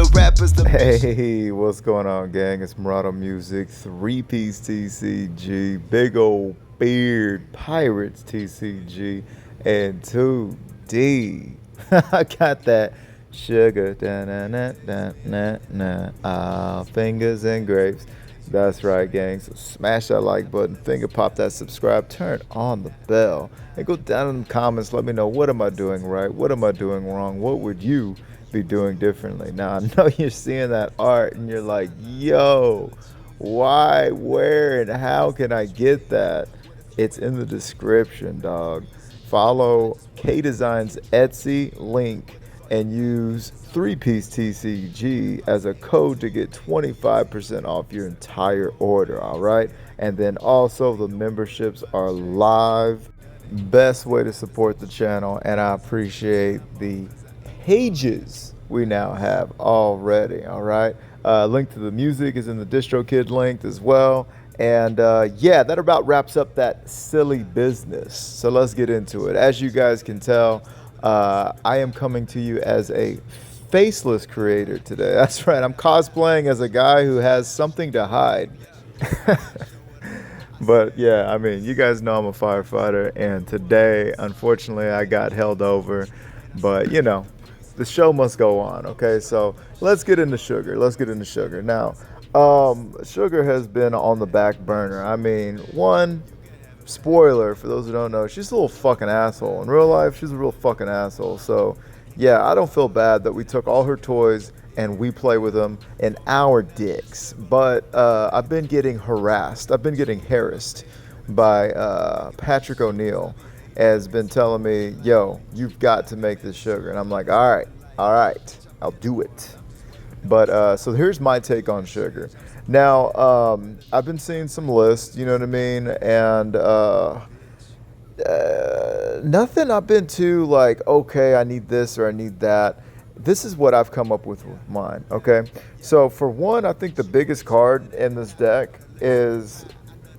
real rappers. Hey, what's going on, gang? It's Murado Music, 3-piece TCG, big old beard, Pirates TCG, and 2D. I got that sugar, da na na na na na, fingers and grapes. That's right, gang. So smash that like button, finger pop that subscribe, turn on the bell, and go down in the comments. Let me know, what am I doing right? What am I doing wrong? What would you be doing differently? Now, I know you're seeing that art and you're like, yo, why, where, and how can I get that? It's in the description, dog. Follow K Design's Etsy link and use 3-piece TCG as a code to get 25% off your entire order, all right? And then also the memberships are live. Best way to support the channel, and I appreciate the pages we now have already, all right? Link to the music is in the DistroKid link as well. And yeah, that about wraps up that silly business. So let's get into it. As you guys can tell, I am coming to you as a faceless creator today. That's right, I'm cosplaying as a guy who has something to hide. But yeah, I mean, you guys know I'm a firefighter, and today, unfortunately, I got held over. But you know, the show must go on, okay? So let's get into Sugar. Let's get into Sugar. Now, Sugar has been on the back burner. I mean, one, spoiler for those who don't know, she's a little fucking asshole. In real life, she's a real fucking asshole. So yeah, I don't feel bad that we took all her toys and we play with them in our dicks. But I've been getting harassed. I've been getting harassed by Patrick O'Neill. Has been telling me, yo, you've got to make this Sugar. And I'm like, all right, I'll do it. But so here's my take on Sugar. Now, I've been seeing some lists, you know what I mean? And nothing I've been too like, okay, I need this or I need that. This is what I've come up with mine, okay? So for one, I think the biggest card in this deck is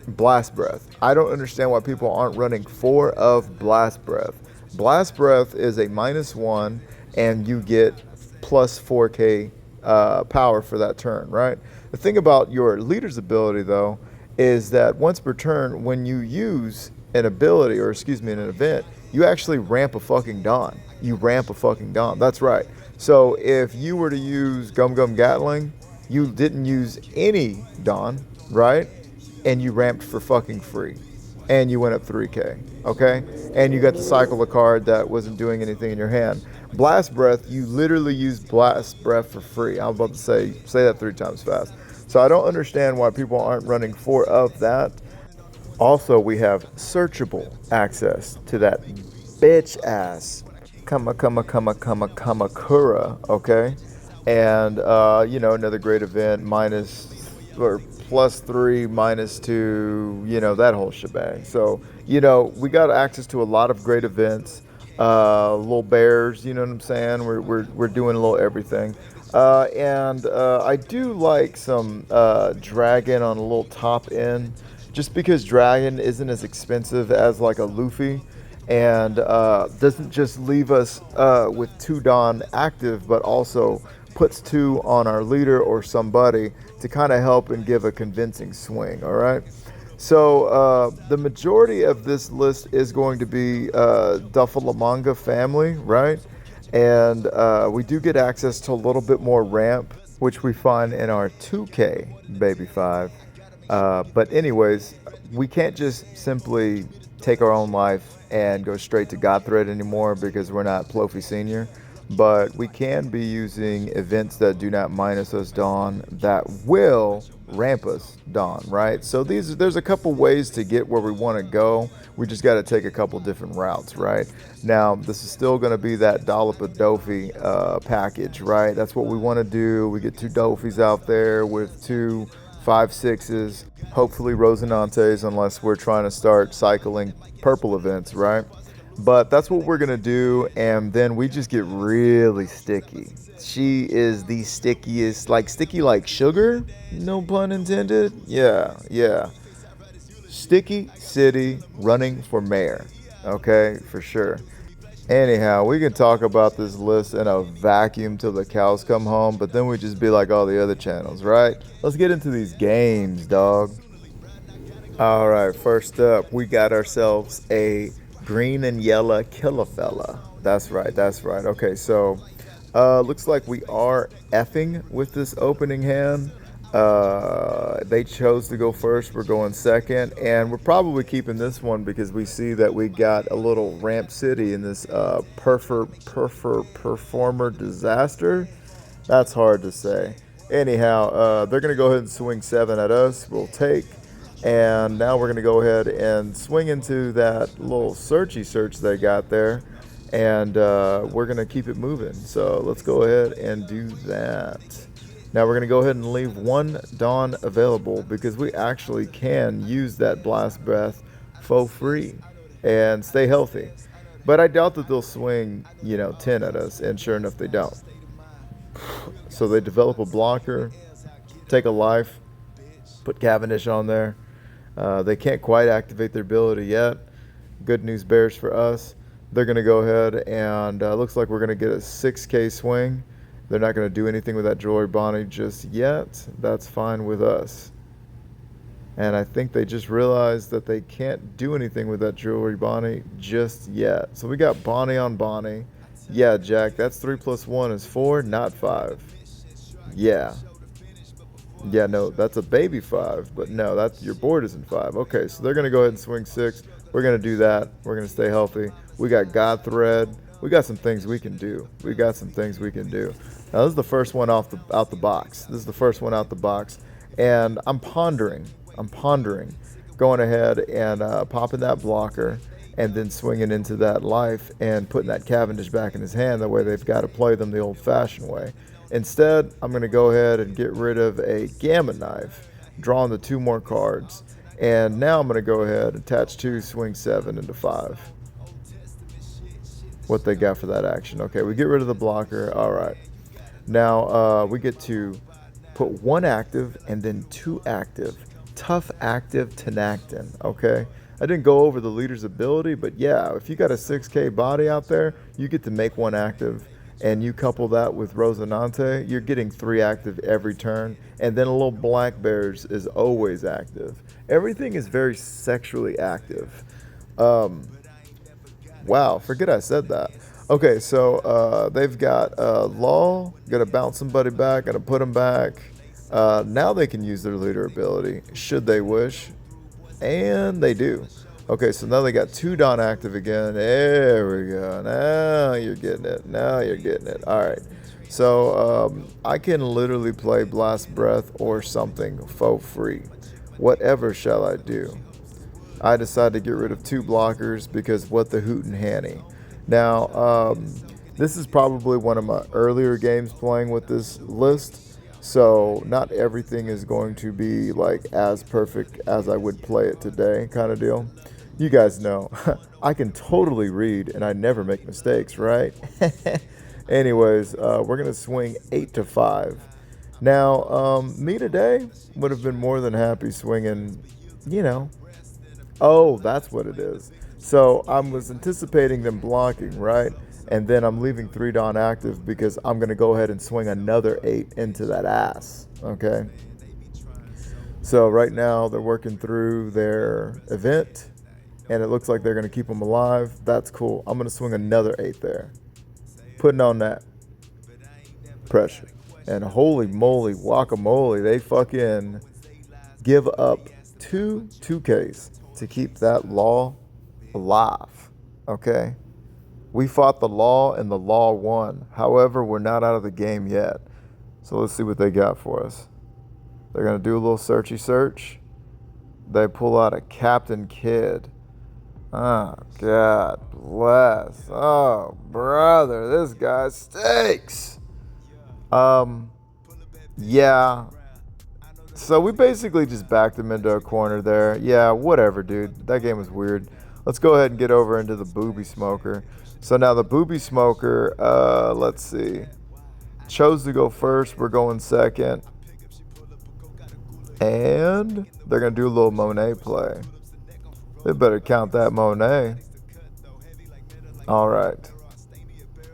Blast Breath. I don't understand why people aren't running 4 of Blast Breath. Blast Breath is a -1 and you get plus 4k power for that turn, right? The thing about your leader's ability though is that once per turn, when you use an ability, or excuse me, in an event, you actually ramp a fucking Dawn. You ramp a fucking Dawn, that's right. So if you were to use Gum Gum Gatling, you didn't use any Dawn, right? And you ramped for fucking free. And you went up 3k, okay? And you got to cycle a card that wasn't doing anything in your hand. Blast Breath, you literally use Blast Breath for free. I'm about to say that 3 times fast. So I don't understand why people aren't running 4 of that. Also, we have searchable access to that bitch ass Kamakura, okay? And you know, another great event, minus or +3, -2, you know, that whole shebang. So, you know, we got access to a lot of great events. Little bears, you know what I'm saying? We're doing a little everything. And I do like some dragon on a little top end, just because dragon isn't as expensive as like a Luffy, and doesn't just leave us with 2 Dawn active, but also puts 2 on our leader or somebody to kind of help and give a convincing swing, all right? So the majority of this list is going to be Duffelamanga family, right? And we do get access to a little bit more ramp, which we find in our 2K Baby 5. But anyways, we can't just simply take our own life and go straight to God Thread anymore because we're not Plofy Senior. But we can be using events that do not minus us Dawn that will ramp us Dawn, right? So there's a couple ways to get where we want to go. We just got to take a couple different routes, right? Now, this is still going to be that dollop of Dofi package, right? That's what we want to do. We get 2 Dofis out there with 2 5/6s, hopefully Rosinantes, unless we're trying to start cycling purple events, right? But that's what we're gonna do, and then we just get really sticky. She is the stickiest, like sticky like sugar, no pun intended. Yeah. Sticky City running for mayor, okay, for sure. Anyhow, we can talk about this list in a vacuum till the cows come home, but then we just be like all the other channels, right? Let's get into these games, dog. All right, first up, we got ourselves a green and yellow killer fella. That's right, that's right. Okay, so looks like we are effing with this opening hand. They chose to go first. We're going second, and we're probably keeping this one because we see that we got a little ramp city in this performer disaster. That's hard to say. Anyhow, they're gonna go ahead and swing 7 at us. We'll take. And now we're going to go ahead and swing into that little searchy search they got there. And we're going to keep it moving. So let's go ahead and do that. Now we're going to go ahead and leave 1 Dawn available because we actually can use that Blast Breath for free and stay healthy. But I doubt that they'll swing, 10 at us. And sure enough, they don't. So they develop a blocker, take a life, put Cavendish on there. They can't quite activate their ability yet. Good news bears for us. They're going to go ahead and looks like we're going to get a 6K swing. They're not going to do anything with that Jewelry Bonnie just yet. That's fine with us. And I think they just realized that they can't do anything with that Jewelry Bonnie just yet. So we got Bonnie on Bonnie. Yeah, Jack, that's 3 + 1 is 4, not 5. Yeah. Yeah, no, that's a baby 5, but no, that's your board isn't 5. Okay, so they're going to go ahead and swing 6. We're going to do that. We're going to stay healthy. We got God Thread. We got some things we can do. Now, this is the first one out the box. This is the first one out the box. And I'm pondering going ahead and popping that blocker and then swinging into that life and putting that Cavendish back in his hand. That way they've got to play them the old-fashioned way. Instead, I'm going to go ahead and get rid of a Gamma Knife, drawing the 2 more cards. And now I'm going to go ahead, attach 2, swing 7 into 5. What they got for that action. Okay, we get rid of the blocker. All right. Now we get to put 1 active and then 2 active. Tough active Tenactin. Okay. I didn't go over the leader's ability, but yeah, if you got a 6K body out there, you get to make 1 active. And you couple that with Rosinante, you're getting 3 active every turn. And then a little Black Bears is always active. Everything is very sexually active. Wow, forget I said that. Okay, so they've got Law, gonna bounce somebody back, gonna put them back. Now they can use their leader ability, should they wish. And they do. Okay, so now they got 2 Dawn active again. There we go. Now you're getting it. All right. So I can literally play Blast Breath or something for free. Whatever shall I do? I decided to get rid of 2 blockers because what the hoot and hanny. Now, this is probably one of my earlier games playing with this list. So not everything is going to be like as perfect as I would play it today kind of deal. You guys know, I can totally read and I never make mistakes, right? Anyways, we're going to swing 8 to 5. Now, me today would have been more than happy swinging, Oh, that's what it is. So I was anticipating them blocking, right? And then I'm leaving 3 Dawn active because I'm going to go ahead and swing another 8 into that ass, okay? So right now they're working through their event. And it looks like they're going to keep them alive. That's cool. I'm going to swing another 8 there. Putting on that pressure. And holy moly, guacamole, they fucking give up 2 2Ks to keep that Law alive. Okay? We fought the Law and the Law won. However, we're not out of the game yet. So let's see what they got for us. They're going to do a little searchy search. They pull out a Captain Kidd. Oh, God bless. Oh, brother, this guy stinks. Yeah. So we basically just backed him into a corner there. Yeah, whatever, dude. That game was weird. Let's go ahead and get over into the Boobie Smoker. So now the Boobie Smoker, let's see. Chose to go first. We're going second. And they're going to do a little Monet play. They better count that Monet. All right.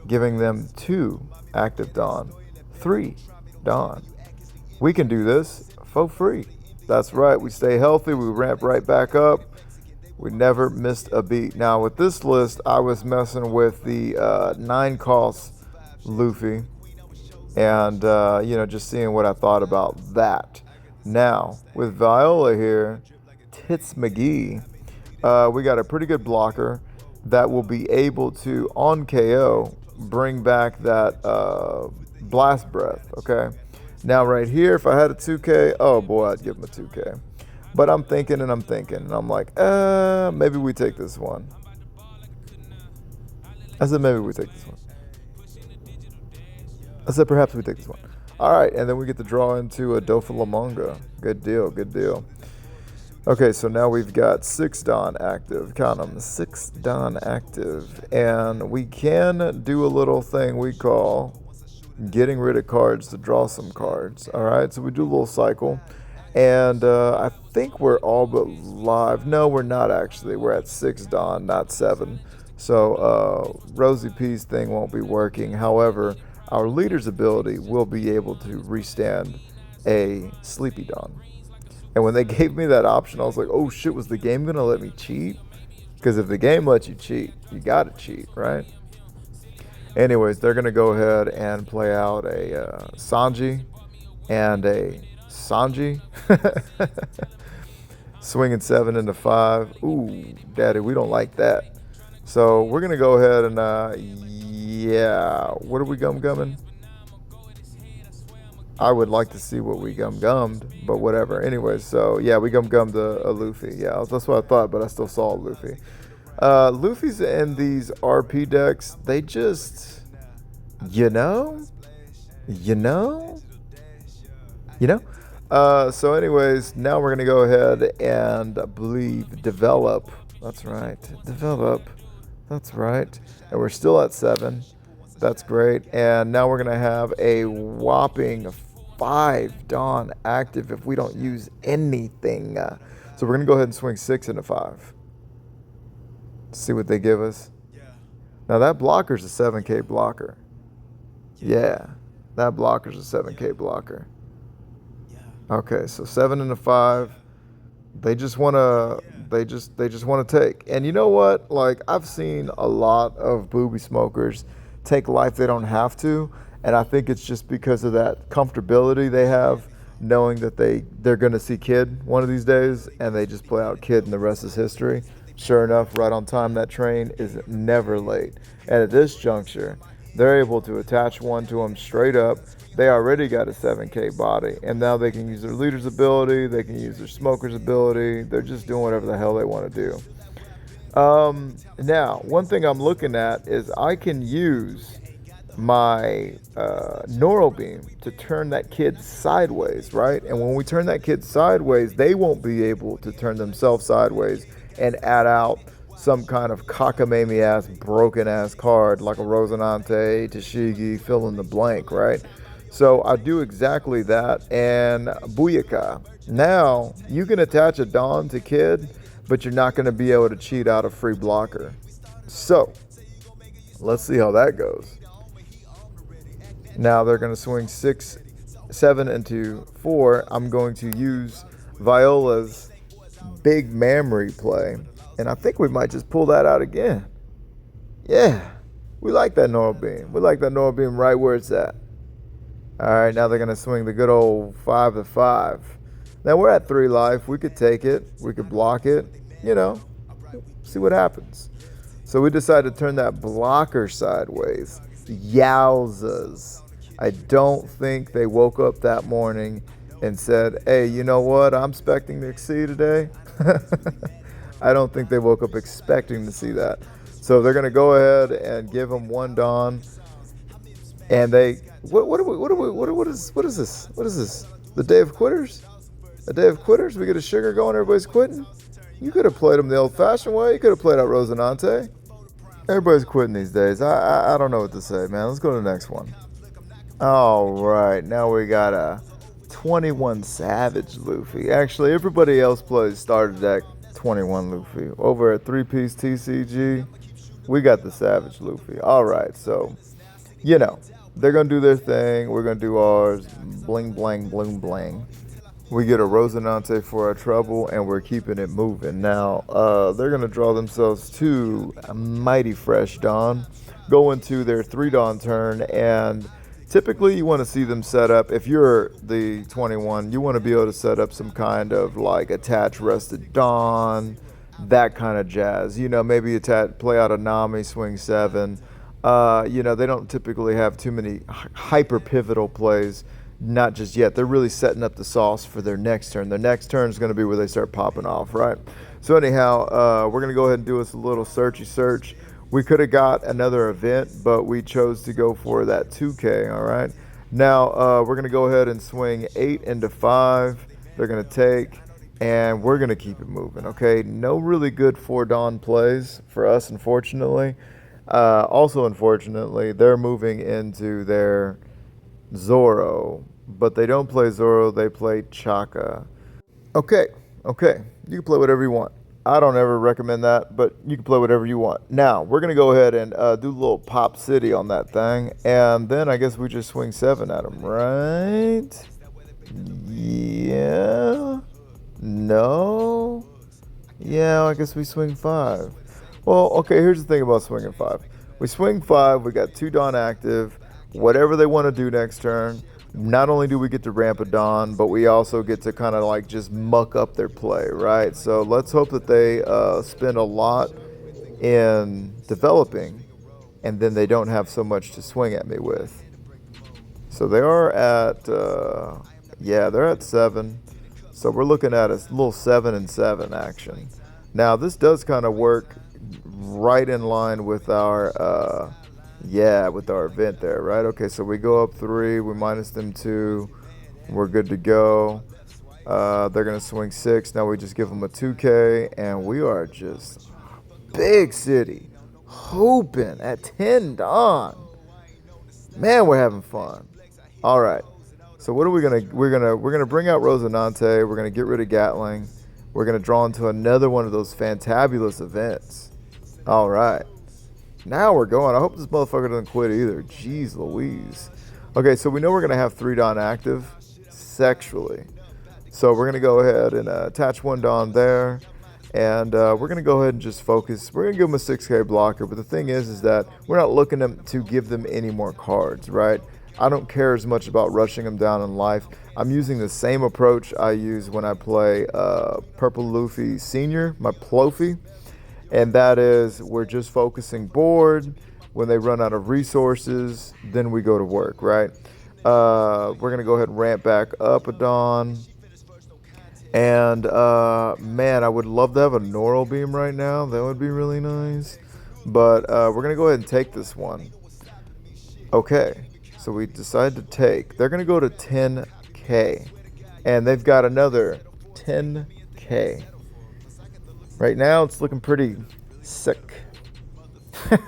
giving them 2 active Dawn, 3 Dawn. We can do this for free. That's right, we stay healthy, we ramp right back up. We never missed a beat. Now with this list, I was messing with the 9 cost Luffy and, just seeing what I thought about that. Now, with Viola here, Tits McGee, we got a pretty good blocker that will be able to, on KO, bring back that blast breath, okay? Now right here, if I had a 2K, oh boy, I'd give him a 2K. But I'm thinking, and I'm like, maybe we take this one. I said, maybe we take this one. I said, perhaps we take this one. All right, and then we get to draw into a Dofalamonga. Good deal, good deal. Okay, so now we've got 6 Dawn active. Count them, 6 Dawn active. And we can do a little thing we call getting rid of cards to draw some cards. All right, so we do a little cycle. And I think we're all but live. No, we're not actually. We're at 6 Dawn, not 7. So Rosie P's thing won't be working. However, our leader's ability will be able to restand a Sleepy Dawn. And when they gave me that option, I was like, oh shit, was the game going to let me cheat? Because if the game lets you cheat, you got to cheat, right? Anyways, they're going to go ahead and play out a Sanji and a Sanji. Swinging 7 into 5. Ooh, daddy, we don't like that. So we're going to go ahead and, what are we gum-gumming? I would like to see what we gum-gummed, but whatever. Anyways, so yeah, we gum-gummed a Luffy. Yeah, that's what I thought, but I still saw Luffy. Luffy's in these RP decks, they just, so anyways, now we're going to go ahead and, I believe, develop. That's right, develop. That's right. And we're still at 7. That's great. And now we're going to have a whopping 5 Dawn active if we don't use anything. So we're going to go ahead and swing 6 into 5. See what they give us. Now that blocker's a 7K blocker. Yeah, that blocker's a 7K blocker. Okay, so 7 into 5. They just want to take. And you know what? Like, I've seen a lot of boobie smokers take life they don't have to, and I think it's just because of that comfortability they have, knowing that they're going to see Kid one of these days, and they just play out Kid and the rest is history. Sure enough, right on time, that train is never late. And at this juncture, they're able to attach one to them straight up. They already got a 7K body, and now they can use their leader's ability, they can use their smoker's ability. They're just doing whatever the hell they want to do. Now, one thing I'm looking at is I can use my Noro Beam to turn that Kid sideways, right? And when we turn that Kid sideways, they won't be able to turn themselves sideways and add out some kind of cockamamie-ass, broken-ass card like a Rosinante, Tashigi, fill in the blank, right? So I do exactly that, and booyaka. Now, you can attach a Dawn to Kid, but you're not going to be able to cheat out a free blocker. So, let's see how that goes. Now they're going to swing 7 into 4. I'm going to use Viola's big memory play, and I think we might just pull that out again. Yeah, we like that Noro Beam. We like that Noro Beam right where it's at. All right, now they're going to swing the good old 5 to 5. Now we're at 3 life. We could take it. We could block it. See what happens. So we decided to turn that blocker sideways. Yowzas. I don't think they woke up that morning and said, hey, you know what? I'm expecting to see today. I don't think they woke up expecting to see that. So they're going to go ahead and give them 1 Dawn. And what is this? The Day of Quitters? The Day of Quitters? We get a sugar going, everybody's quitting? You could have played them the old-fashioned way. You could have played out Rosinante. Everybody's quitting these days. I don't know what to say, man. Let's go to the next one. All right, now we got a 21 Savage Luffy. Actually, everybody else plays starter deck 21 Luffy. Over at 3-piece TCG, we got the Savage Luffy. All right, so you know, they're gonna do their thing. We're gonna do ours. Bling, blang, bling, blang. We get a Rosinante for our trouble, and we're keeping it moving. Now, they're going to draw themselves to a Mighty Fresh Dawn, go into their 3 Dawn turn, and typically you want to see them set up. If you're the 21, you want to be able to set up some kind of like attach Rested Dawn, that kind of jazz. You know, maybe attach, play out a Nami, swing 7. You know, they don't typically have too many hyper pivotal plays. Not just yet. They're really setting up the sauce for their next turn. Their next turn is going to be where they start popping off, right? So anyhow, we're going to go ahead and do us a little searchy search. We could have got another event, but we chose to go for that 2K, all right? Now, we're going to go ahead and swing 8 into 5. They're going to take, and we're going to keep it moving, okay? No really good 4 Dawn plays for us, unfortunately. Also, unfortunately, they're moving into their Zoro, but they don't play Zoro, they play Chaka. Okay, okay, you can play whatever you want. I don't ever recommend that, but you can play whatever you want. Now, we're going to go ahead and do a little Pop City on that thing, and then I guess we just swing 7 at them, right? Yeah? No? Yeah, I guess we swing 5. Well, okay, here's the thing about swinging 5. We swing 5, we got 2 Dawn active. Whatever they want to do next turn, not only do we get to ramp a Dawn, but we also get to kind of like just muck up their play, right? So let's hope that they spend a lot in developing, and then they don't have so much to swing at me with. So they are at, yeah, they're at 7. So we're looking at a little 7 and 7 action. Now this does kind of work right in line with our, yeah, with our event there, right? Okay, so we go up 3, we minus them 2, we're good to go. They're gonna swing 6. Now we just give them a 2K, and we are just big city, hooping at 10 Dawn. Man, we're having fun. All right. So what are we gonna? We're gonna bring out Rosinante. We're gonna get rid of Gatling. We're gonna draw into another one of those fantabulous events. All right. Now we're going. I hope this motherfucker doesn't quit either. Jeez Louise. Okay, so we know we're going to have 3 Dawn active sexually. So we're going to go ahead and attach 1 Dawn there. And we're going to go ahead and just focus. We're going to give them a 6K blocker. But the thing is that we're not looking to give them any more cards, right? I don't care as much about rushing them down in life. I'm using the same approach I use when I play Purple Luffy Senior, my Plofy. And that is, we're just focusing board. When they run out of resources, then we go to work, right? We're going to go ahead and ramp back up a Dawn. And, man, I would love to have a Noro Beam right now. That would be really nice. But we're going to go ahead and take this one. Okay, so we decide to take. They're going to go to 10K. And they've got another 10K. Right now, it's looking pretty sick. It's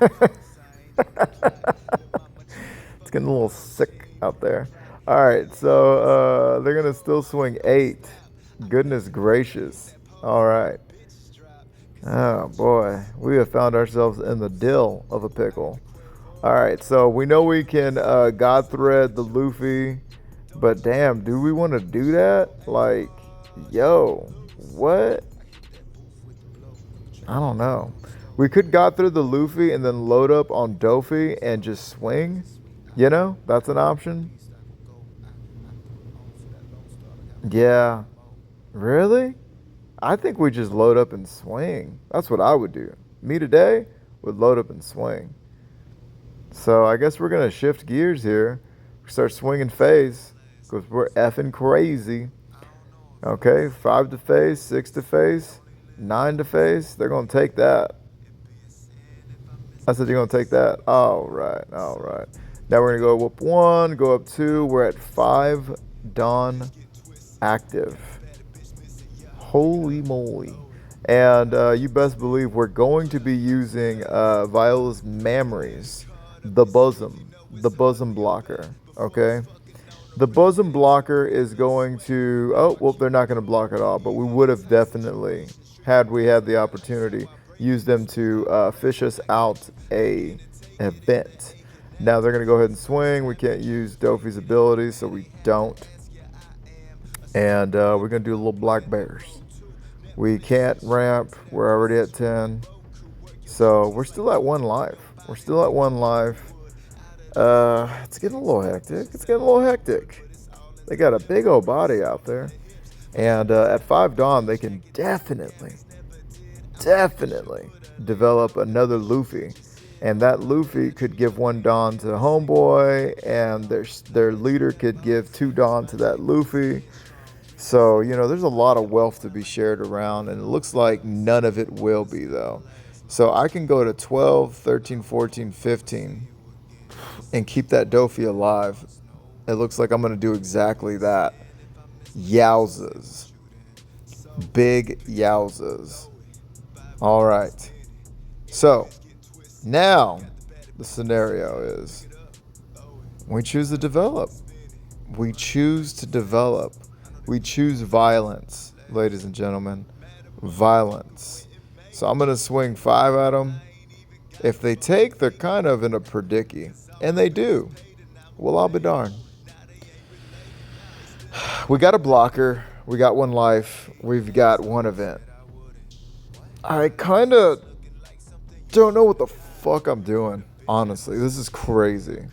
getting a little sick out there. All right, so they're going to still swing 8. Goodness gracious. All right. Oh, boy. We have found ourselves in the dill of a pickle. All right, so we know we can God Thread the Luffy, but damn, do we want to do that? Like, yo, what? I don't know. We could God through the Luffy and then load up on Dofi and just swing. You know, that's an option. Yeah. Really? I think we just load up and swing. That's what I would do. Me today would load up and swing. So I guess we're going to shift gears here. Start swinging face because we're effing crazy. Okay, 5 to face, 6 to face. 9 to face, they're going to take that. I said you're going to take that. All right, all right. Now we're going to go up 1, go up 2. We're at 5 Dawn active. Holy moly. And you best believe we're going to be using Viola's Memories, the bosom blocker, okay? The bosom blocker is going to, oh, well, they're not going to block at all, but we would have definitely, had we had the opportunity, used them to fish us out a event. Now they're going to go ahead and swing. We can't use Dofi's ability, so we don't. And we're going to do a little black bears. We can't ramp. We're already at 10. So we're still at 1 life. We're still at 1 life. It's getting a little hectic. It's getting a little hectic. They got a big old body out there. And at 5 Dawn, they can definitely develop another Luffy. And that Luffy could give 1 Dawn to Homeboy, and their leader could give 2 Dawn to that Luffy. So, there's a lot of wealth to be shared around, and it looks like none of it will be, though. So I can go to 12, 13, 14, 15, and keep that Dofi alive. It looks like I'm going to do exactly that. Yowzas. Big yowzas. All right. So, now the scenario is we choose to develop. We choose to develop. We choose violence, ladies and gentlemen. Violence. So I'm going to swing 5 at them. If they take, they're kind of in a predicky. And they do. Well, I'll be darned. We got a blocker. We got 1 life. We've got 1 event. I kind of don't know what the fuck I'm doing. Honestly, this is crazy.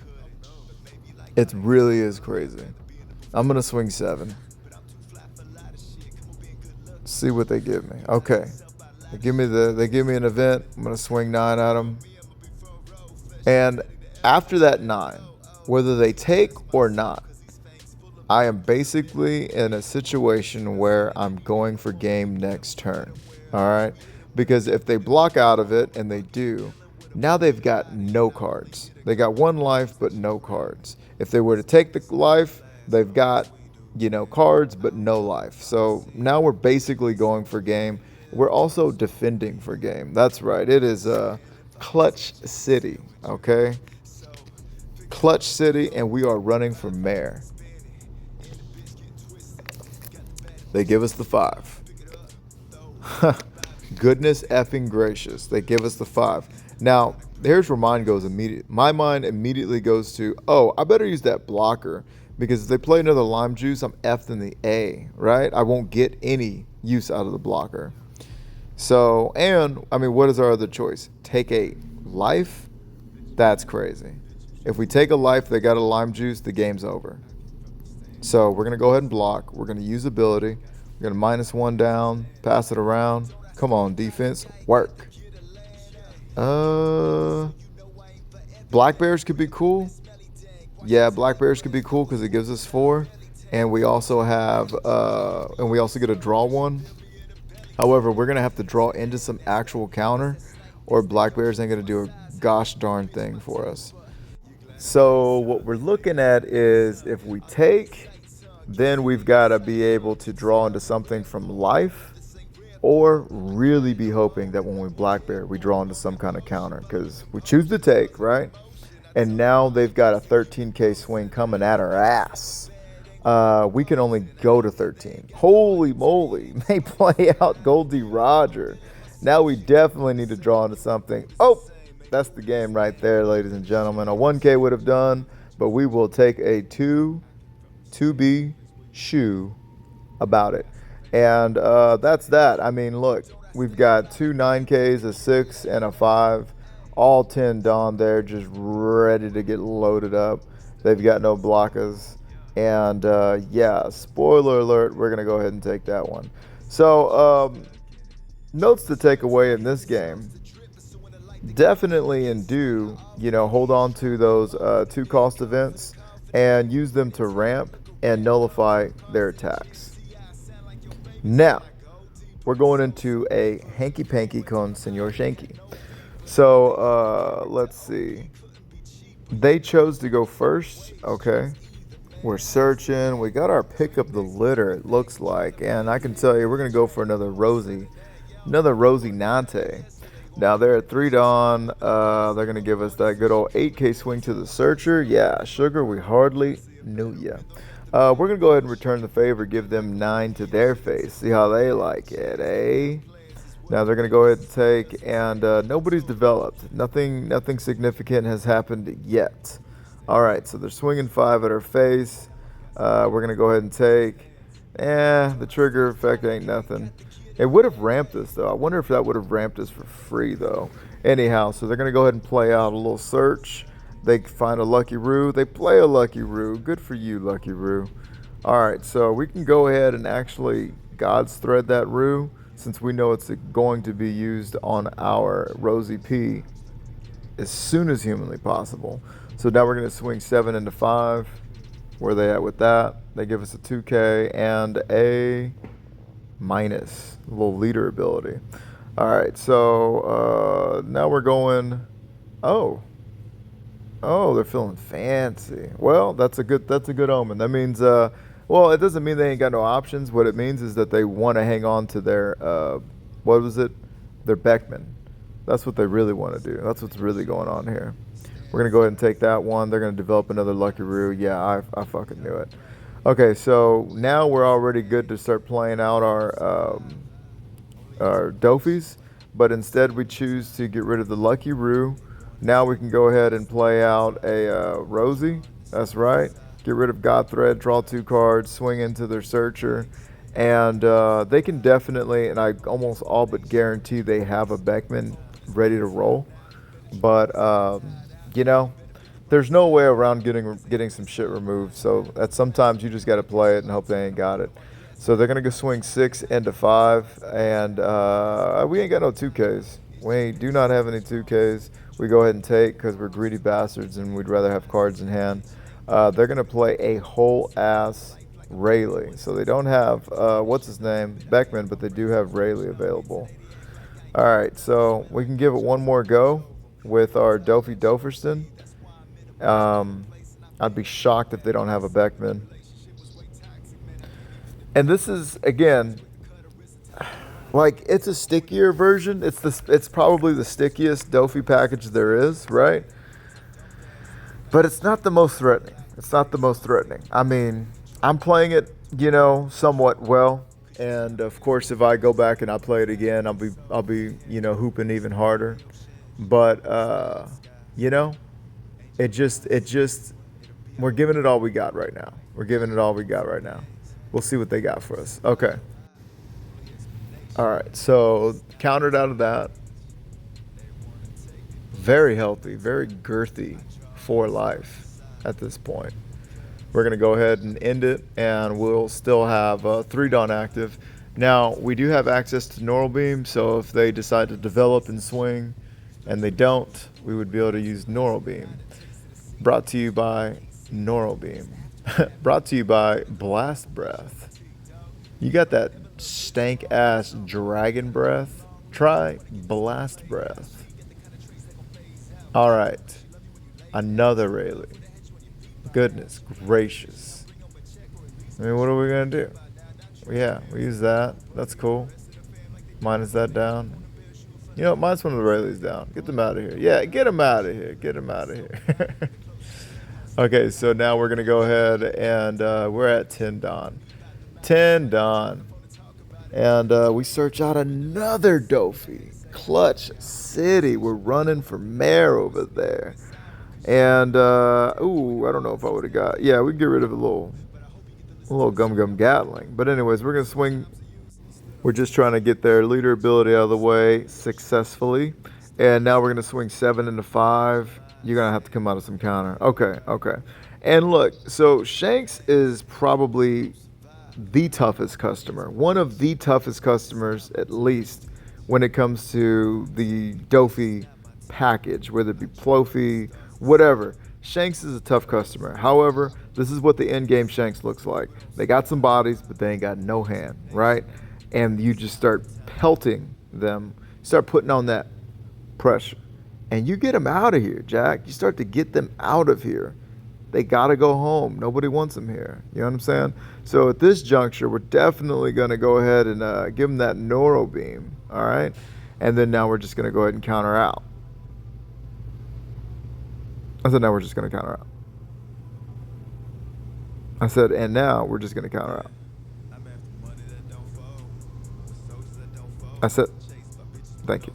It really is crazy. I'm going to swing 7. See what they give me. Okay. They give me an event. I'm going to swing 9 at them. And after that 9, whether they take or not, I am basically in a situation where I'm going for game next turn. All right? Because if they block out of it, and they do, now they've got no cards. They got 1 life, but no cards. If they were to take the life, they've got, cards, but no life. So now we're basically going for game. We're also defending for game. That's right. It is Clutch City, okay? Clutch City, and we are running for mayor. They give us the 5. Goodness effing gracious. They give us the 5. Now, here's where mine goes immediately. My mind immediately goes to, oh, I better use that blocker, because if they play another lime juice, I'm effed in the A, right? I won't get any use out of the blocker. So, and, what is our other choice? Take a life? That's crazy. If we take a life, they got a lime juice, the game's over. So we're going to go ahead and block. We're going to use ability. We're going to -1 down, pass it around. Come on, defense, work. Black bears could be cool. Yeah, black bears could be cool because it gives us 4. And we also have, get a draw 1. However, we're going to have to draw into some actual counter, or black bears ain't going to do a gosh darn thing for us. So what we're looking at is if we take, then we've got to be able to draw into something from life, or really be hoping that when we black bear, we draw into some kind of counter, because we choose to take, right? And now they've got a 13K swing coming at our ass. We can only go to 13. Holy moly, they play out Goldie Roger. Now we definitely need to draw into something. Oh, that's the game right there, ladies and gentlemen. A 1K would have done, but we will take a 2B shoe about it. And that's that. Look, we've got 2 9Ks, a 6, and a 5. All 10 Dawn there, just ready to get loaded up. They've got no blockers. And yeah, spoiler alert, we're going to go ahead and take that one. So, notes to take away in this game. Definitely and do, hold on to those 2 cost events and use them to ramp and nullify their attacks. Now, we're going into a hanky-panky con Senor Shanky. So, let's see. They chose to go first. Okay. We're searching. We got our pick up the litter, it looks like. And I can tell you, we're going to go for another Rosie Nante. Now, they're at 3 Dawn. They're going to give us that good old 8K swing to the searcher. Yeah, sugar, we hardly knew ya. We're going to go ahead and return the favor, give them 9 to their face. See how they like it, eh? Now they're going to go ahead and take, and nobody's developed. Nothing significant has happened yet. All right, so they're swinging 5 at our face. We're going to go ahead and take. The trigger effect ain't nothing. It would have ramped us, though. I wonder if that would have ramped us for free, though. Anyhow, so they're going to go ahead and play out a little search. They find a Lucky Roo. They play a Lucky Roo. Good for you, Lucky Roo. All right, so we can go ahead and actually God's thread that Roo, since we know it's going to be used on our Rosie P as soon as humanly possible. So now we're going to swing 7 into 5. Where are they at with that? They give us a 2K and a minus, a little leader ability. All right, so now we're going. Oh, they're feeling fancy. Well, that's a good omen. That means well, it doesn't mean they ain't got no options. What it means is that they want to hang on to their what was it? Their Beckman. That's what they really want to do. That's what's really going on here. We're going to go ahead and take that one. They're going to develop another Lucky Roo. Yeah, I fucking knew it. Okay, so now we're already good to start playing out our Dofies, but instead we choose to get rid of the Lucky Roo. Now we can go ahead and play out a Rosie. That's right. Get rid of God Thread, draw 2 cards, swing into their Searcher. And they can definitely, and I almost all but guarantee they have a Beckman ready to roll. But you know, there's no way around getting some shit removed. So that sometimes you just got to play it and hope they ain't got it. So they're gonna go swing 6 into 5, and we ain't got no 2Ks. We do not have any 2Ks. We go ahead and take because we're greedy bastards and we'd rather have cards in hand. They're gonna play a whole ass Rayleigh. So they don't have what's his name, Beckman, but they do have Rayleigh available. All right, so we can give it one more go with our Dofi Doferston. I'd be shocked if they don't have a Beckman. And this is, again, like, it's a stickier version. It's probably the stickiest Dofi package there is, right? But it's not the most threatening. It's not the most threatening. I mean, I'm playing it, somewhat well. And of course, if I go back and I play it again, I'll be, hooping even harder. But it just we're giving it all we got right now. We're giving it all we got right now. We'll see what they got for us. Okay. All right. So countered out of that. Very healthy, very girthy for life at this point. We're going to go ahead and end it, and we'll still have 3 Dawn active. Now, we do have access to Neural Beam, so if they decide to develop and swing, and they don't, we would be able to use Neural Beam. Brought to you by Neural Beam. Brought to you by Blast Breath. You got that stank-ass dragon breath? Try Blast Breath. All right. Another Rayleigh. Goodness gracious. I mean, what are we going to do? Yeah, we use that. That's cool. Minus that down. Minus one of the Rayleighs down. Get them out of here. Yeah, get them out of here. Get them out of here. Okay, so now we're going to go ahead and we're at 10 Dawn. 10 Dawn. And we search out another Dofi. Clutch City. We're running for mayor over there. And, I don't know if I would have got... Yeah, we can get rid of a little Gum Gatling. But anyways, we're going to swing... We're just trying to get their leader ability out of the way successfully. And now we're going to swing 7 into 5. You're going to have to come out of some counter. Okay. And look, so Shanks is probably the toughest customer. One of the toughest customers, at least, when it comes to the Dofi package, whether it be Plofy, whatever. Shanks is a tough customer. However, this is what the end game Shanks looks like. They got some bodies, but they ain't got no hand, right? And you just start pelting them, start putting on that pressure. And you get them out of here, Jack. You start to get them out of here. They got to go home. Nobody wants them here. You know what I'm saying? So at this juncture, we're definitely going to go ahead and give them that Neural Beam, all right? And then now we're just going to go ahead and counter out. I said, now we're just going to counter out. I said, and now we're just going to counter out. I said, Thank you.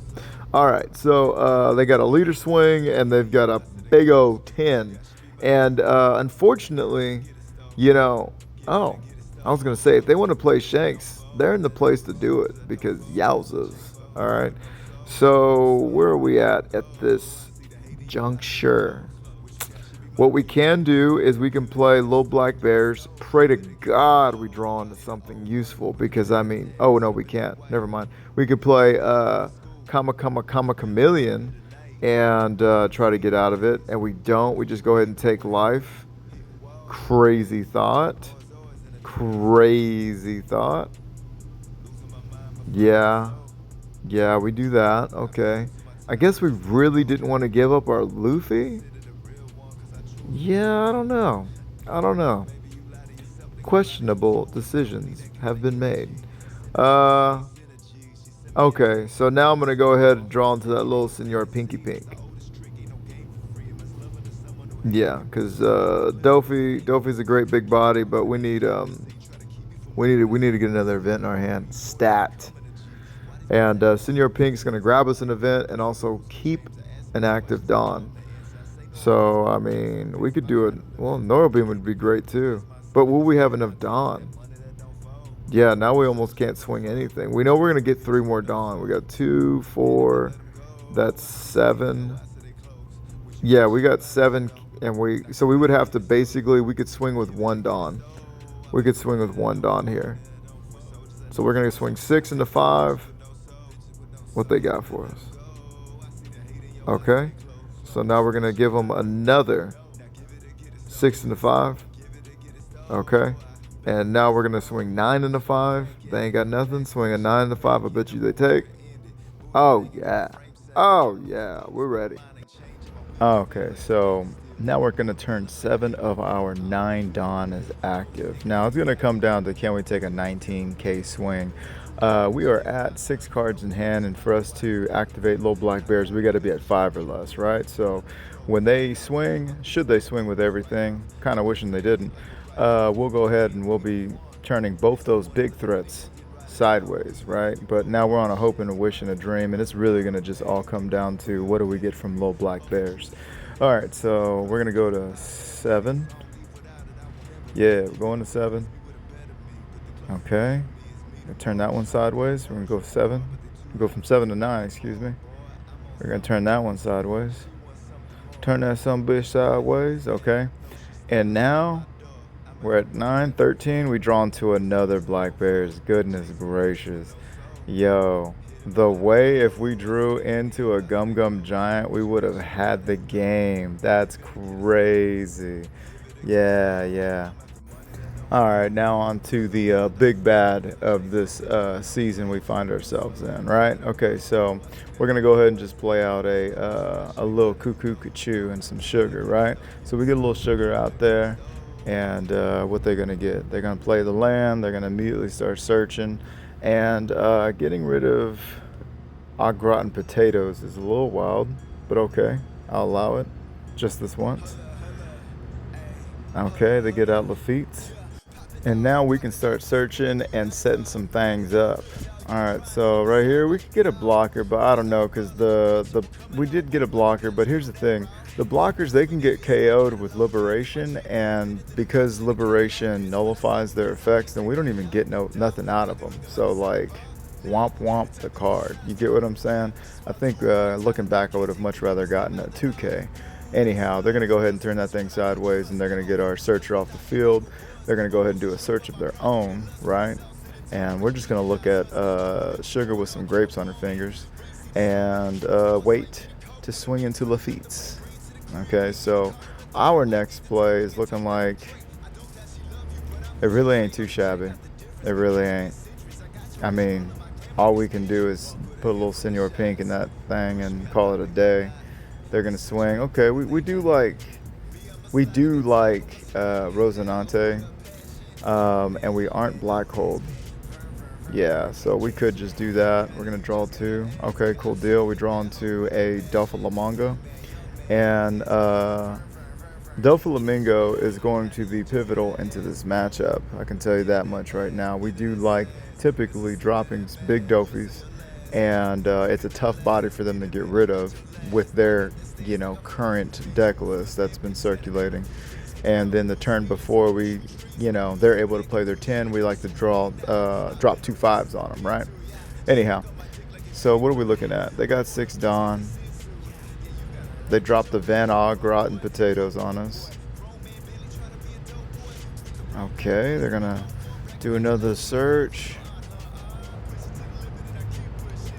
All right, so they got a leader swing and they've got a big O-10. And unfortunately, you know, oh, I was going to say, if they want to play Shanks, they're in the place to do it because yowzas. All right. So where are we at this juncture? What we can do is we can play Little Black Bears. Pray to God we draw into something useful because, I mean, oh, no, we can't. Never mind. We could play Comma Chameleon and try to get out of it. And we don't. We just go ahead and take life. Crazy thought. Crazy thought. Yeah. Yeah, we do that. Okay. I guess we really didn't want to give up our Luffy. Yeah, I don't know. I don't know. Questionable decisions have been made. Okay, so now I'm gonna go ahead and draw into that little Senor Pinky Pink. Yeah, because Dofi's a great big body, but we need to get another event in our hand. Stat. And Senor Pink's gonna grab us an event and also keep an active Dawn. So, I mean, we could do it. Well, Nora Beam would be great too. But will we have enough Dawn? Yeah, now we almost can't swing anything. We know we're going to get 3 more Dawn. We got 2, 4, that's 7. Yeah, we got 7. And so we would have to basically, we could swing with 1 Dawn. We could swing with 1 Dawn here. So we're going to swing 6 into 5. What they got for us? Okay. So now we're going to give them another 6 into 5. Okay. And now we're going to swing 9 into 5. They ain't got nothing. Swing a 9 into 5. I bet you they take. Oh, yeah. Oh, yeah. We're ready. Okay. So now we're going to turn 7 of our 9 Dawn as active. Now it's going to come down to can we take a 19k swing? We are at 6 cards in hand, and for us to activate Little Black Bears, we got to be at 5 or less, right? So when they swing, should they swing with everything? Kind of wishing they didn't. We'll go ahead and we'll be turning both those big threats sideways, right? But now we're on a hope and a wish and a dream, and it's really going to just all come down to what do we get from Little Black Bears. All right, so we're going to go to 7. Yeah, we're going to 7. Okay. Turn that one sideways. We're going to go 7. Go from 7 to 9, excuse me. We're going to turn that one sideways. Turn that some bitch sideways. Okay. And now we're at 9, 13. We draw into another Black Bears. Goodness gracious. Yo, the way if we drew into a Gum Gum Giant, we would have had the game. That's crazy. Yeah, yeah. All right, now on to the big bad of this season we find ourselves in, right? Okay, so we're gonna go ahead and just play out a little cuckoo cachoo and some sugar, right? So we get a little sugar out there, and what they're gonna get? They're gonna play the land. They're gonna immediately start searching, and getting rid of au gratin potatoes is a little wild, but okay, I'll allow it, just this once. Okay, they get out Lafitte's. And now we can start searching and setting some things up. All right, so right here we could get a blocker, but I don't know because we did get a blocker. But here's the thing: the blockers, they can get KO'd with Liberation, and because Liberation nullifies their effects, then we don't even get nothing out of them. So like, womp womp the card. You get what I'm saying? I think looking back, I would have much rather gotten a 2K. Anyhow, they're gonna go ahead and turn that thing sideways, and they're gonna get our searcher off the field. They're going to go ahead and do a search of their own, right? And we're just going to look at Sugar with some grapes on her fingers and wait to swing into Lafitte's. Okay, so our next play is looking like it really ain't too shabby. It really ain't. I mean, all we can do is put a little Senor Pink in that thing and call it a day. They're going to swing. Okay, we do like Rosinante, and we aren't Black Hold. Yeah, so we could just do that. We're going to draw 2. Okay, cool deal. We draw into a Doflamingo, and Doflamingo is going to be pivotal into this matchup. I can tell you that much right now. We do like typically dropping big Doffies and it's a tough body for them to get rid of with their, you know, current deck list that's been circulating. And then the turn before we, you know, they're able to play their 10, we like to drop 2 5s on them, right? Anyhow, so what are we looking at? They got 6 Dawn. They dropped the Van Og rotten potatoes on us. Okay, they're gonna do another search.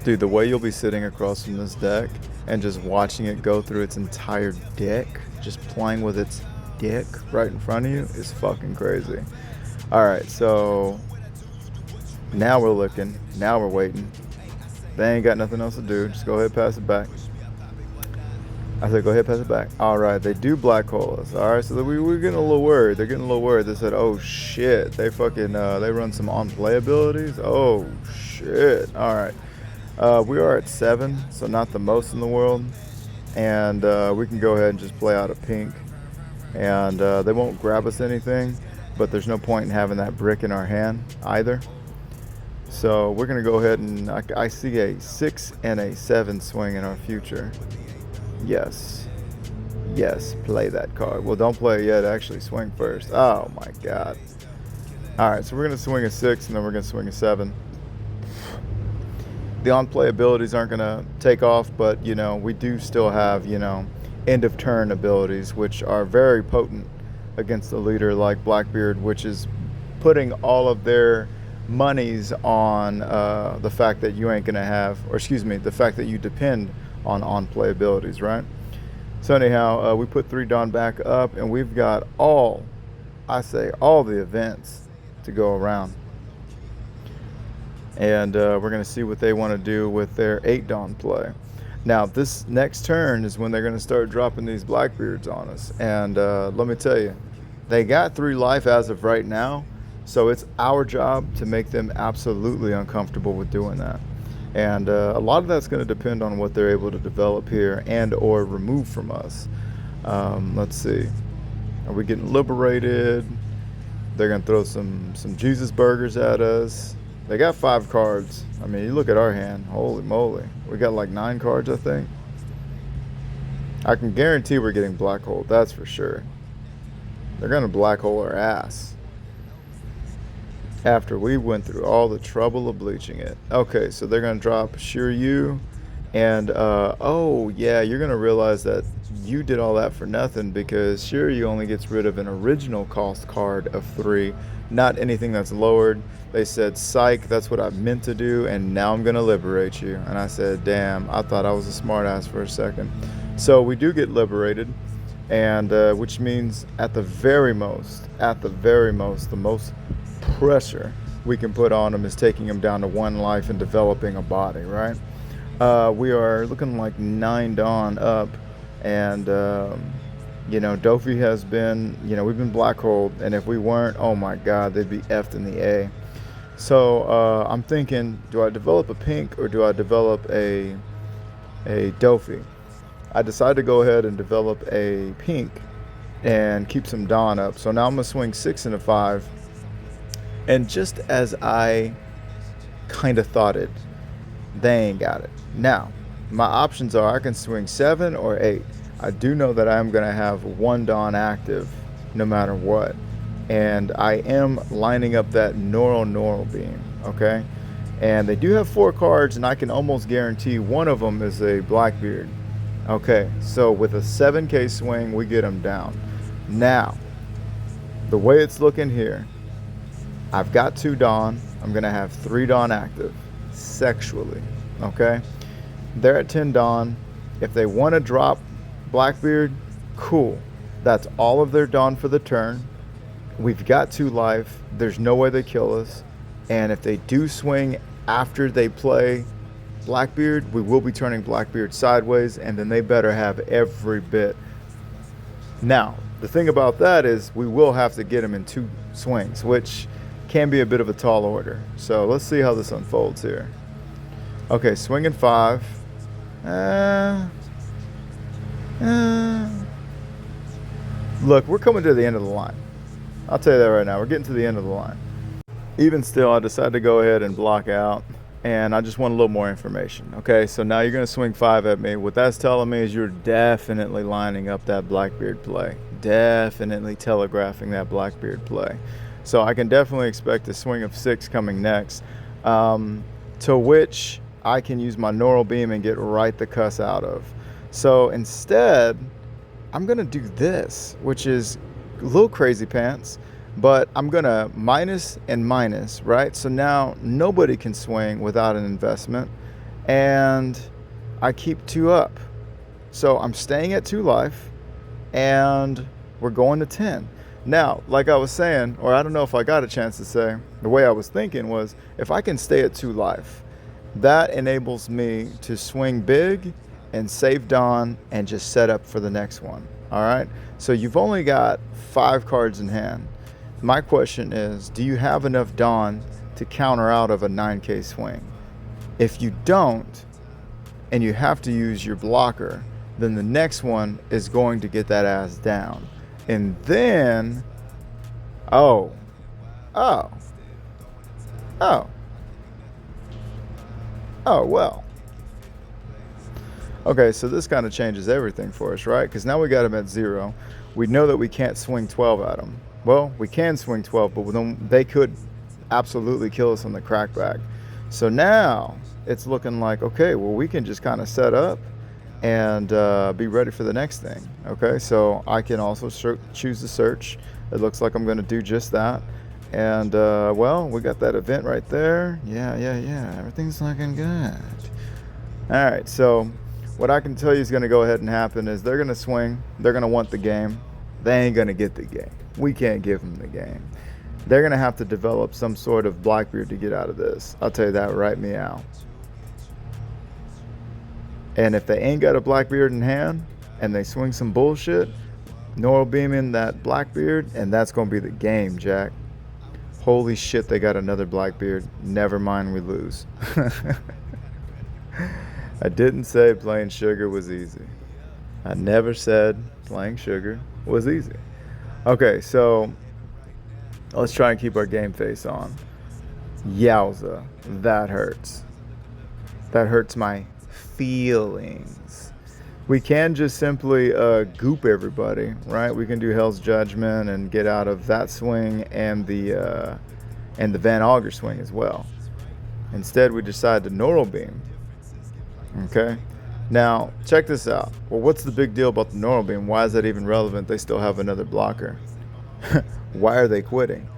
Dude, the way you'll be sitting across from this deck and just watching it go through its entire deck, just playing with its dick right in front of you, is fucking crazy. Alright, so now we're looking. Now we're waiting. They ain't got nothing else to do. Just go ahead and pass it back. I said, go ahead, pass it back. All right, they do black hole us. All right, so we're getting a little worried. They're getting a little worried. They said, oh shit, they fucking they run some on play abilities. Oh shit. All right, we are at 7, so not the most in the world, and we can go ahead and just play out a pink, and they won't grab us anything, but there's no point in having that brick in our hand either. So we're gonna go ahead and I see a 6 and a 7 swing in our future. Yes, play that card. Well, don't play it yet, actually swing first. Oh my god. Alright, so we're going to swing a 6 and then we're going to swing a 7. The on-play abilities aren't going to take off, but, you know, we do still have, you know, end-of-turn abilities, which are very potent against a leader like Blackbeard, which is putting all of their monies on the fact that you ain't going to have, or excuse me, the fact that you depend on-play abilities, right? So anyhow, we put 3 Dawn back up, and we've got all the events to go around. And we're going to see what they want to do with their 8 Dawn play. Now, this next turn is when they're going to start dropping these Blackbeards on us. And let me tell you, they got 3 life as of right now, so it's our job to make them absolutely uncomfortable with doing that. And a lot of that's going to depend on what they're able to develop here and or remove from us. Let's see. Are we getting liberated? They're going to throw some Jesus burgers at us. They got 5 cards. I mean, you look at our hand. Holy moly. We got like 9 cards, I think. I can guarantee we're getting black hole. That's for sure. They're going to black hole our ass after we went through all the trouble of bleaching it. Okay, so they're going to drop Shiryu, and oh yeah, you're going to realize that you did all that for nothing, because Shiryu only gets rid of an original cost card of 3, not anything that's lowered. They said, psych, that's what I meant to do, and now I'm going to liberate you. And I said, damn, I thought I was a smart ass for a second. So we do get liberated, and which means at the very most, the most pressure we can put on them is taking them down to 1 life and developing a body, right? We are looking like 9 Dawn up, and you know, Dofi has been, you know, we've been black holed, and if we weren't, oh my god, they'd be effed in the A. So I'm thinking, do I develop a pink or do I develop a Dofi? I decided to go ahead and develop a pink and keep some Dawn up. So now I'm gonna swing 6 and a 5. And just as I kind of thought it, they ain't got it. Now, my options are I can swing 7 or 8. I do know that I'm going to have 1 Dawn active no matter what. And I am lining up that Noro beam, okay? And they do have 4 cards, and I can almost guarantee one of them is a Blackbeard. Okay, so with a 7K swing, we get them down. Now, the way it's looking here, I've got 2 Dawn. I'm going to have 3 Dawn active sexually, okay? They're at 10 Dawn. If they want to drop Blackbeard, cool. That's all of their Dawn for the turn. We've got 2 life. There's no way they kill us. And if they do swing after they play Blackbeard, we will be turning Blackbeard sideways, and then they better have every bit. Now, the thing about that is we will have to get them in 2 swings, which can be a bit of a tall order. So let's see how this unfolds here. Okay, swinging 5. Look, we're coming to the end of the line. I'll tell you that right now. We're getting to the end of the line. Even still, I decided to go ahead and block out. and I just want a little more information. Okay, so now you're going to swing 5 at me. What that's telling me is you're definitely lining up that Blackbeard play. Definitely telegraphing that Blackbeard play. So I can definitely expect a swing of 6 coming next, to which I can use my Neural Beam and get right the cuss out of. So instead, I'm going to do this, which is a little crazy pants, but I'm going to minus and minus, right? So now nobody can swing without an investment, and I keep 2 up. So I'm staying at 2 life, and we're going to 10. Now, like I was saying, or I don't know if I got a chance to say, the way I was thinking was, if I can stay at 2 life, that enables me to swing big and save Dawn and just set up for the next one. All right, so you've only got 5 cards in hand. My question is, do you have enough Dawn to counter out of a 9K swing? If you don't, and you have to use your blocker, then the next one is going to get that ass down. And then, oh, well. Okay, so this kind of changes everything for us, right? Because now we got him at 0. We know that we can't swing 12 at him. Well, we can swing 12, but they could absolutely kill us on the crackback. So now it's looking like, okay, well, we can just kind of set up and be ready for the next thing. Okay, so I can also choose to search. It looks like I'm going to do just that. And, well, we got that event right there. Yeah. Everything's looking good. All right, so what I can tell you is going to go ahead and happen is they're going to swing. They're going to want the game. They ain't going to get the game. We can't give them the game. They're going to have to develop some sort of Blackbeard to get out of this. I'll tell you that right meow. And if they ain't got a Blackbeard in hand and they swing some bullshit, Neural Beam in that Blackbeard, and that's going to be the game, Jack. Holy shit, they got another Blackbeard. Never mind, we lose. I didn't say playing Sugar was easy. I never said playing Sugar was easy. Okay, so let's try and keep our game face on. Yowza, that hurts. That hurts my feelings. We can just simply goop everybody, right? We can do Hell's Judgment and get out of that swing and the Van Auger swing as well. Instead, we decide to Neural Beam. Okay, now check this out. Well, what's the big deal about the Neural Beam? Why is that even relevant? They still have another blocker. Why are they quitting?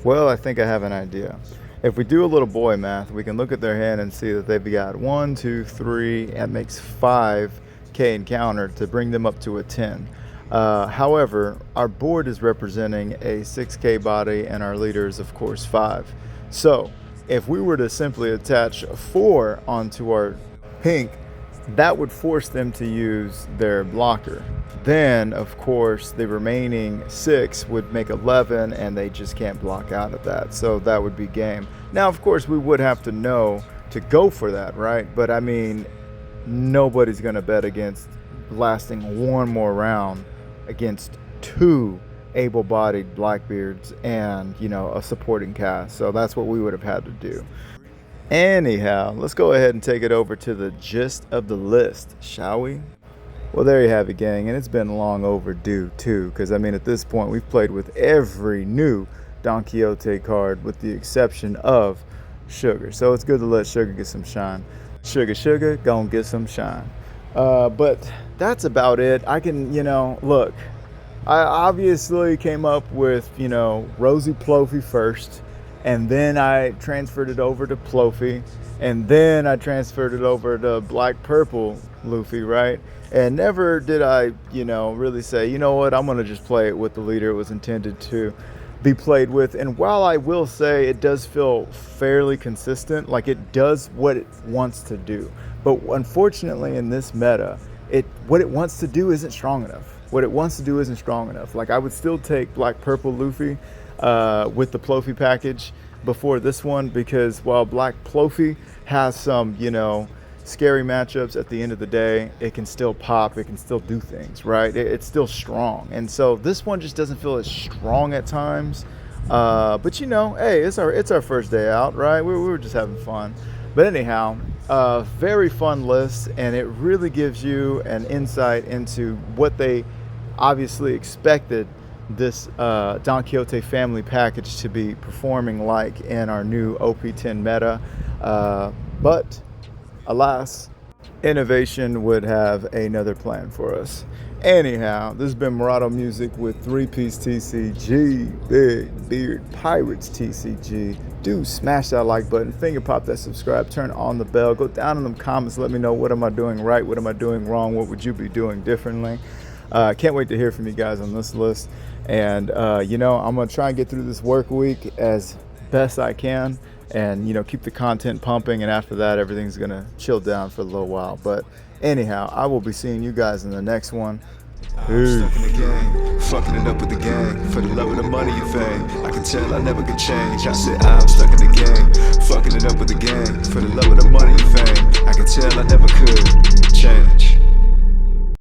Well, I think I have an idea. If we do a little boy math, we can look at their hand and see that they've got 1, 2, 3, that makes 5K encounter to bring them up to a 10. However, our board is representing a 6K body and our leader is, of course, 5. So if we were to simply attach a 4 onto our pink, that would force them to use their blocker. Then, of course, the remaining 6 would make 11, and they just can't block out of that. So that would be game. Now, of course, we would have to know to go for that, right? But, I mean, nobody's going to bet against lasting one more round against 2 able-bodied Blackbeards and, you know, a supporting cast. So that's what we would have had to do. Anyhow, let's go ahead and take it over to the gist of the list, shall we? Well, there you have it, gang, and it's been long overdue, too, because, I mean, at this point, we've played with every new Don Quixote card with the exception of Sugar. So it's good to let Sugar get some shine. Sugar, gonna get some shine. But that's about it. I can, you know, look, I obviously came up with, you know, Rosy Plofy first, and then I transferred it over to Plofy, and then I transferred it over to Black Purple Luffy, right? And never did I, you know, really say, you know what, I'm going to just play it with the leader it was intended to be played with. And while I will say it does feel fairly consistent, like it does what it wants to do. But unfortunately in this meta, what it wants to do isn't strong enough. What it wants to do isn't strong enough. Like I would still take Black Purple Luffy with the Plofy package before this one, because while Black Plofy has some, you know, scary matchups, at the end of the day, it can still pop, it can still do things, right? It's still strong. And so this one just doesn't feel as strong at times. But you know, hey, it's our first day out, right? We were just having fun. But anyhow, very fun list, and it really gives you an insight into what they obviously expected this Don Quixote family package to be performing like in our new OP-10 meta. But alas, innovation would have another plan for us. Anyhow, this has been Murado Music with 3-Piece TCG, Big Beard Pirates TCG. Do smash that like button, finger pop that subscribe, turn on the bell, go down in them comments, let me know what am I doing right, what am I doing wrong, what would you be doing differently. Can't wait to hear from you guys on this list. And, you know, I'm going to try and get through this work week as best I can and, you know, keep the content pumping. And after that, everything's going to chill down for a little while. But anyhow, I will be seeing you guys in the next one. I'm stuck in the game, fucking it up with the gang. For the love of the money and fame, I can tell I never could change. I said I'm stuck in the game, fucking it up with the gang. For the love of the money and fame, I can tell I never could change.